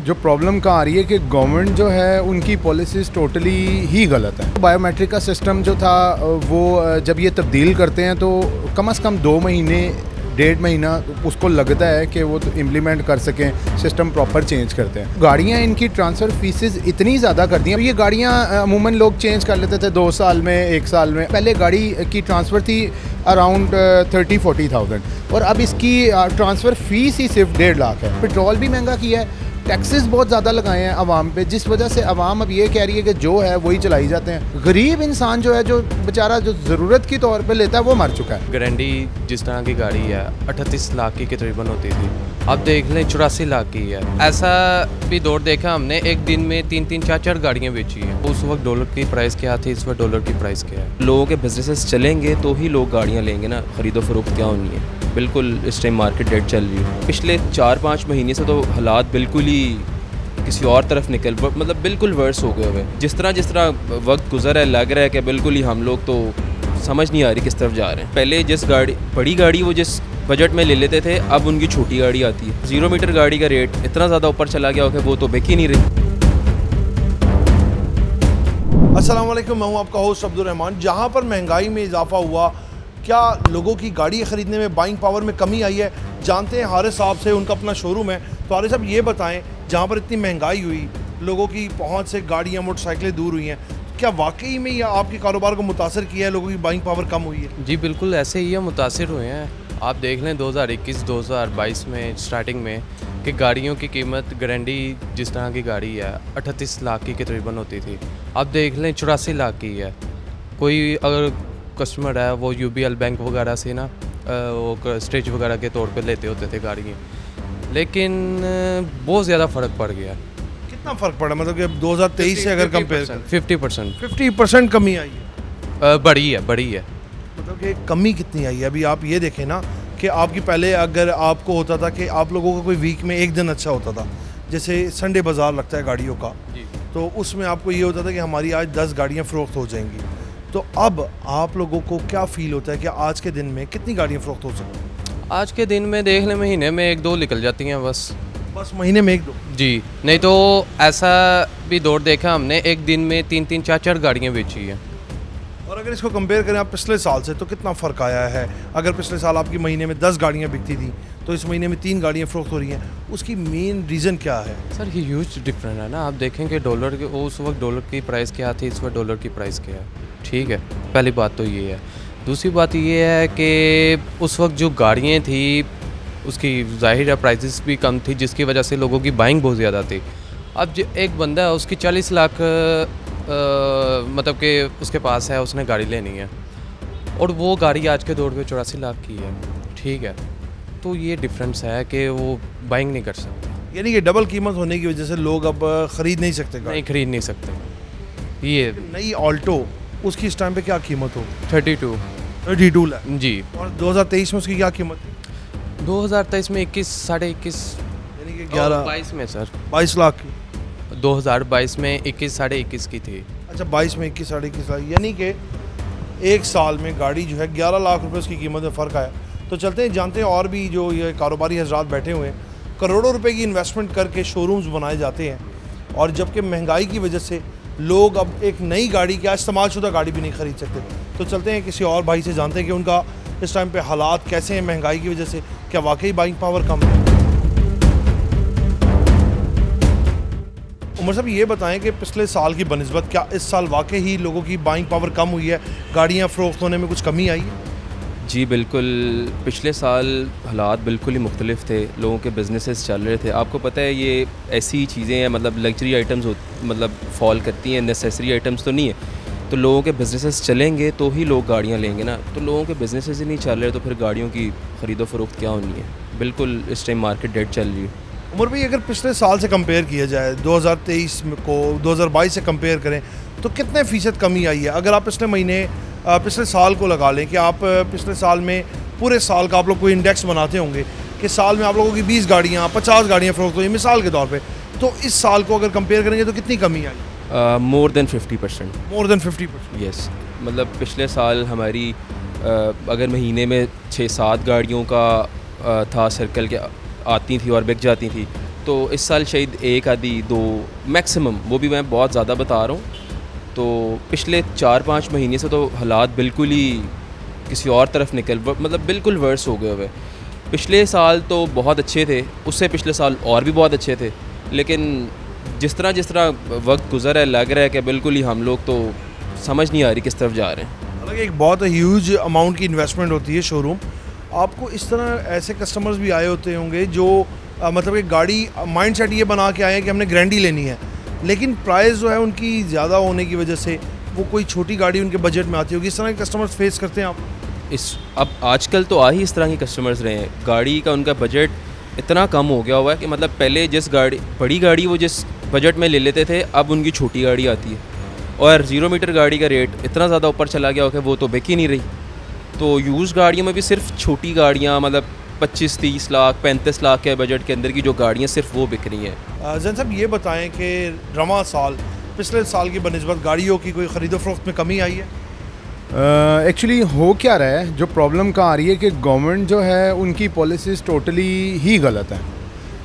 जो प्रॉब्लम कहाँ आ रही है कि गवर्नमेंट जो है उनकी पॉलिसीज़ टोटली ही गलत है। बायोमेट्रिक का सिस्टम जो था वो जब ये तब्दील करते हैं तो कम से कम 2 महीने 1.5 महीना उसको लगता है कि वो तो इम्प्लीमेंट कर सकें, सिस्टम प्रॉपर चेंज करते हैं। गाड़ियाँ इनकी ट्रांसफ़र फीसेस इतनी ज़्यादा कर दी हैं। ये गाड़ियाँ अमूमन लोग चेंज कर लेते थे 2 साल में 1 साल में। पहले गाड़ी की ट्रांसफ़र थी अराउंड 30-40,000 और अब इसकी ट्रांसफ़र फ़ीस ही सिर्फ 1.5 लाख है। पेट्रोल भी महंगा किया है, टैक्सेस बहुत ज़्यादा लगाए हैं आवाम पे, जिस वजह से आवाम अब ये कह रही है कि जो है वही चलाई जाते हैं। गरीब इंसान जो है, जो बेचारा जो ज़रूरत की तौर पे लेता है, वो मर चुका है। गारंटी जिस तरह की गाड़ी है 38 लाख की तकरीबन होती थी, अब देख लें 84 लाख की है। ऐसा भी दौर देखा हमने, एक दिन में 3-4 गाड़ियाँ बेची हैं। उस वक्त डॉलर की प्राइस क्या थी, इस वक्त डॉलर की प्राइस क्या है। लोगों के बिजनेसेस चलेंगे तो ही लोग गाड़ियाँ लेंगे ना, ख़रीदो फरोख्त क्या होनी है। बिल्कुल इस टाइम मार्केट डेड चल रही है। पिछले 4-5 महीने से तो हालात बिल्कुल ही किसी और तरफ मतलब बिल्कुल वर्स हो गए हुए। जिस तरह वक्त गुजर है, लग रहा है कि बिल्कुल ही हम लोग तो समझ नहीं आ रही किस तरफ जा रहे हैं। पहले बड़ी गाड़ी वो जिस बजट में ले लेते थे, अब उनकी छोटी गाड़ी आती है। 0 मीटर गाड़ी का रेट इतना ज़्यादा ऊपर चला गया हो कि वो तो बिक ही नहीं रही। अस्सलाम वालेकुम, मैं हूं आपका होस्ट अब्दुल रहमान। जहां पर महंगाई में इजाफा हुआ, क्या लोगों की गाड़ी ख़रीदने में, बाइंग पावर में कमी आई है? जानते हैं हारिस साहब से, उनका अपना शोरूम है। तो हारिस साहब ये बताएं, जहां पर इतनी महंगाई हुई, लोगों की पहुंच से गाड़ियां मोटरसाइकिलें दूर हुई हैं, क्या वाकई में यह आपके कारोबार को मुतासर किया है? लोगों की बाइंग पावर कम हुई है? जी बिल्कुल ऐसे ही मुतासिर हुए हैं। आप देख लें 2021-2022 में स्टार्टिंग में कि गाड़ियों की कीमत, गारंटी जिस तरह की गाड़ी है 38 लाख की तकरीबन होती थी, अब देख लें 84 लाख की है। कोई अगर कस्टमर है वो UBL बैंक वगैरह से ना वो स्टेज वगैरह के तौर पे लेते होते थे गाड़ियाँ, लेकिन बहुत ज़्यादा फ़र्क पड़ गया। कितना फ़र्क पड़ा? मतलब कि 2023 से अगर कंपेयर करें 50% कमी आई है? बड़ी है। मतलब कि कमी कितनी आई है? अभी आप ये देखें ना कि आपकी पहले अगर आपको होता था कि आप लोगों का कोई वीक में एक दिन अच्छा होता था, जैसे संडे बाज़ार लगता है गाड़ियों का, तो उसमें आपको ये होता था कि हमारी आज 10 गाड़ियाँ फ़रोख्त हो जाएंगी। तो अब आप लोगों को क्या फ़ील होता है कि आज के दिन में कितनी गाड़ियाँ फ़रोख्त हो सकती हैं? आज के दिन में देख लें महीने में 1-2 निकल जाती हैं बस महीने में 1-2? जी, नहीं तो ऐसा भी दौर देखा हमने, एक दिन में 3-4 गाड़ियाँ बेची हैं। और अगर इसको कंपेयर करें आप पिछले साल से, तो कितना फ़र्क आया है? अगर पिछले साल आपकी महीने में 10 गाड़ियाँ बिकती थी, तो इस महीने में 3 गाड़ियाँ फ़रोख्त हो रही हैं। उसकी मेन रीज़न क्या है? सर ये ह्यूज डिफरेंट है ना। आप देखें कि डॉलर के उस वक्त डॉलर की प्राइस क्या थी, इस वक्त डॉलर की प्राइस क्या है। ठीक है, पहली बात तो ये है। दूसरी बात ये है कि उस वक्त जो गाड़ियाँ थी उसकी ज़ाहिर है प्राइसेस भी कम थी, जिसकी वजह से लोगों की बाइंग बहुत ज़्यादा थी। अब जो एक बंदा है उसकी 40 लाख मतलब कि उसके पास है, उसने गाड़ी लेनी है और वो गाड़ी आज के दौर पे 84 लाख की है। ठीक है, तो ये डिफरेंस है कि वो बाइंग नहीं कर सकते। यानी कि डबल कीमत होने की वजह से लोग अब ख़रीद नहीं सकते गाड़ी? नहीं खरीद नहीं सकते। ये नई ऑल्टो, उसकी इस टाइम पे क्या कीमत हो? 32 लाख जी। और 2023 में उसकी क्या कीमत थी? 2023 में 21, साढ़े 21, यानी कि 22 में सर 22 लाख की। 2022 में 21, साढ़े 21 की थी। अच्छा, 22 में 21, साढ़े 21 लाख, यानी कि एक साल में गाड़ी जो है 11 लाख रुपए उसकी कीमत में फ़र्क आया। तो चलते हैं, जानते हैं और भी जो ये कारोबारी हजरात बैठे हुए हैं, करोड़ों रुपए की इन्वेस्टमेंट करके शोरूम्स बनाए जाते हैं, और जबकि महंगाई की वजह से लोग अब एक नई गाड़ी, क्या इस्तेमालशुदा गाड़ी भी नहीं ख़रीद सकते। तो चलते हैं किसी और भाई से, जानते हैं कि उनका इस टाइम पे हालात कैसे हैं महंगाई की वजह से, क्या वाकई बाइंग पावर कम है? उमर साहब ये बताएं कि पिछले साल की बनिस्बत क्या इस साल वाकई ही लोगों की बाइंग पावर कम हुई है? गाड़ियाँ फ़रोख्त होने में कुछ कमी आई है? जी बिल्कुल, पिछले साल हालात बिल्कुल ही मुख्तलिफ थे। लोगों के बिजनेसेस चल रहे थे। आपको पता है ये ऐसी चीज़ें हैं, मतलब लग्जरी आइटम्स मतलब फॉल करती हैं, नेसेसरी आइटम्स तो नहीं है। तो लोगों के बिजनेसेस चलेंगे तो ही लोग गाड़ियाँ लेंगे ना। तो लोगों के बिजनेसेस ही नहीं चल रहे तो फिर गाड़ियों की ख़रीदो फरोख्त क्या होनी है। बिल्कुल इस टाइम मार्केट डेड चल रही है। उमर भाई, अगर पिछले साल से कंपेयर किया जाए, 2023 को 2022 से कंपेयर करें, तो कितने फ़ीसद कमी आई है? अगर आप पिछले साल को लगा लें कि आप पिछले साल में पूरे साल का आप लोग कोई इंडेक्स बनाते होंगे कि साल में आप लोगों की 20 गाड़ियाँ 50 गाड़ियाँ फ़रोख्त हुई, मिसाल के तौर पे, तो इस साल को अगर कंपेयर करेंगे तो कितनी कमी आई? More than 50%। More than 50%? Yes, मतलब पिछले साल हमारी अगर महीने में 6-7 गाड़ियों का था सर्कल के आती थी और बिक जाती थी, तो इस साल शायद एक आधी दो मैक्सिमम, वो भी मैं बहुत ज़्यादा बता रहा हूँ। तो पिछले 4-5 महीने से तो हालात बिल्कुल ही किसी और तरफ मतलब बिल्कुल वर्स हो गए हुए। पिछले साल तो बहुत अच्छे थे, उससे पिछले साल और भी बहुत अच्छे थे, लेकिन जिस तरह वक्त गुज़र है लग रहा है कि बिल्कुल ही हम लोग तो समझ नहीं आ रही किस तरफ जा रहे हैं। हालांकि एक बहुत ह्यूज अमाउंट की इन्वेस्टमेंट होती है शोरूम। आपको इस तरह ऐसे कस्टमर्स भी आए होते होंगे जो मतलब एक गाड़ी माइंड सेट ये बना के आए हैं कि हमने ग्रैंडी लेनी है, लेकिन प्राइस जो है उनकी ज़्यादा होने की वजह से वो कोई छोटी गाड़ी उनके बजट में आती होगी। इस तरह के कस्टमर्स फेस करते हैं आप? अब आजकल तो आ ही इस तरह के कस्टमर्स रहे हैं। गाड़ी का उनका बजट इतना कम हो गया हुआ है कि मतलब पहले बड़ी गाड़ी वो जिस बजट में ले लेते थे, अब उनकी छोटी गाड़ी आती है, और 0 मीटर गाड़ी का रेट इतना ज़्यादा ऊपर चला गया हो कि वो तो बिक ही नहीं रही। तो यूज़ गाड़ियों में भी सिर्फ छोटी गाड़ियाँ, मतलब 25-30 लाख 35 लाख के बजट के अंदर की जो गाड़ियाँ सिर्फ वो बिक रही हैं। जैन साहब ये बताएं कि रवां साल पिछले साल की बनिस्बत गाड़ियों की कोई ख़रीदो फरोख्त में कमी आई है? एक्चुअली हो क्या रहा है, जो प्रॉब्लम कहाँ आ रही है कि गवर्नमेंट जो है उनकी पॉलिसीज़ टोटली ही गलत हैं।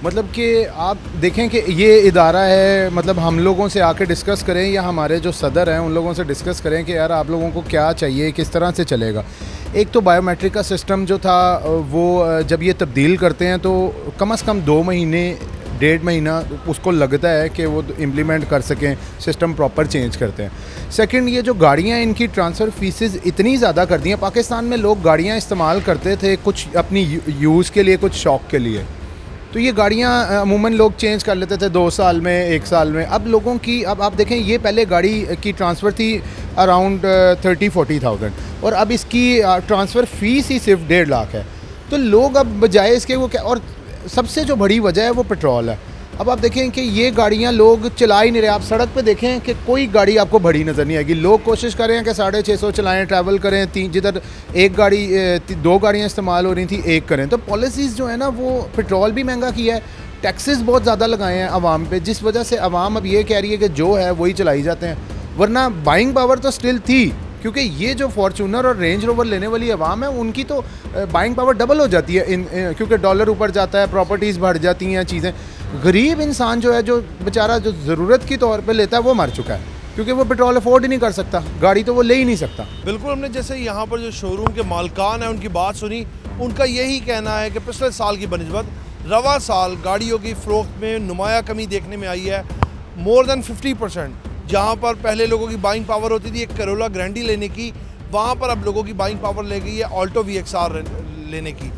मतलब कि आप देखें कि ये इदारा है, मतलब हम लोगों से आके डिस्कस करें या हमारे जो सदर हैं उन लोगों से डिस्कस करें कि यार आप लोगों को क्या चाहिए, किस तरह से चलेगा। एक तो बायोमेट्रिक का सिस्टम जो था वो जब ये तब्दील करते हैं तो कम से कम 2 महीने 1.5 महीना उसको लगता है कि वो इम्प्लीमेंट कर सकें, सिस्टम प्रॉपर चेंज करते हैं। सेकंड, ये जो गाड़ियाँ इनकी ट्रांसफ़र फ़ीसेस इतनी ज़्यादा कर दी हैं। पाकिस्तान में लोग गाड़ियाँ इस्तेमाल करते थे कुछ अपनी यूज़ के लिए, कुछ शौक़ के लिए, तो ये गाड़ियाँ अमूमन लोग चेंज कर लेते थे 2 साल में, 1 साल में। अब लोगों की, अब आप देखें ये पहले गाड़ी की ट्रांसफ़र थी अराउंड 30-40,000 और अब इसकी ट्रांसफ़र फ़ीस ही सिर्फ 1.5 लाख है। तो लोग अब बजाय इसके वो क्या, और सबसे जो बड़ी वजह है वो पेट्रोल है। अब आप देखें कि ये गाड़ियाँ लोग चला ही नहीं रहे। आप सड़क पे देखें कि कोई गाड़ी आपको बड़ी नज़र नहीं आएगी। लोग कोशिश कर रहे हैं कि 650 चलाएं, ट्रैवल करें, जिधर एक गाड़ी 2 गाड़ियाँ इस्तेमाल हो रही थी 1 करें। तो पॉलिसीज़ जो है ना, वो पेट्रोल भी महंगा किया है, टैक्सेस बहुत ज़्यादा लगाए हैं आवाम पे, जिस वजह से आवाम अब ये कह रही है कि जो है वही चलाई जाते हैं, वरना बाइंग पावर तो स्टिल थी। क्योंकि ये जो फॉर्चूनर और रेंज रोवर लेने वाली आवाम है उनकी तो बाइंग पावर डबल हो जाती है क्योंकि डॉलर ऊपर जाता है, प्रॉपर्टीज़ बढ़ जाती हैं, चीज़ें। गरीब इंसान जो है, जो बेचारा जो ज़रूरत के तौर पे लेता है, वो मर चुका है क्योंकि वो पेट्रोल अफोर्ड ही नहीं कर सकता, गाड़ी तो वो ले ही नहीं सकता। बिल्कुल, हमने जैसे यहाँ पर जो शोरूम के मालकान हैं उनकी बात सुनी, उनका यही कहना है कि पिछले साल की बनिस्बत रवा साल गाड़ियों की फ़रोख्त में नुमाया कमी देखने में आई है, मोर दैन 50%। जहाँ पर पहले लोगों की बाइंग पावर होती थी एक करोला ग्रैंडी लेने की, वहाँ पर अब लोगों की बाइंग पावर ले गई है ऑल्टो VXR लेने की।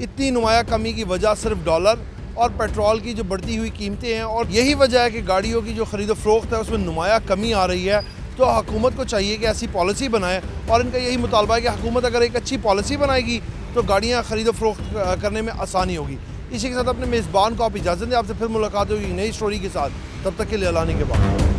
इतनी नुमाया कमी की वजह सिर्फ डॉलर और पेट्रोल की जो बढ़ती हुई कीमतें हैं, और यही वजह है कि गाड़ियों की जो ख़रीदो फरोख्त है उसमें नुमाया कमी आ रही है। तो हुकूमत को चाहिए कि ऐसी पॉलिसी बनाए, और इनका यही मुतालबा है कि हुकूमत अगर एक अच्छी पॉलिसी बनाएगी तो गाड़ियाँ ख़रीदो फरोख्त करने में आसानी होगी। इसी के साथ अपने मेज़बान को आप इजाज़त दें, आपसे फिर मुलाकात होगी नई स्टोरी के साथ। तब तक के लिए अल्लाह के बाद।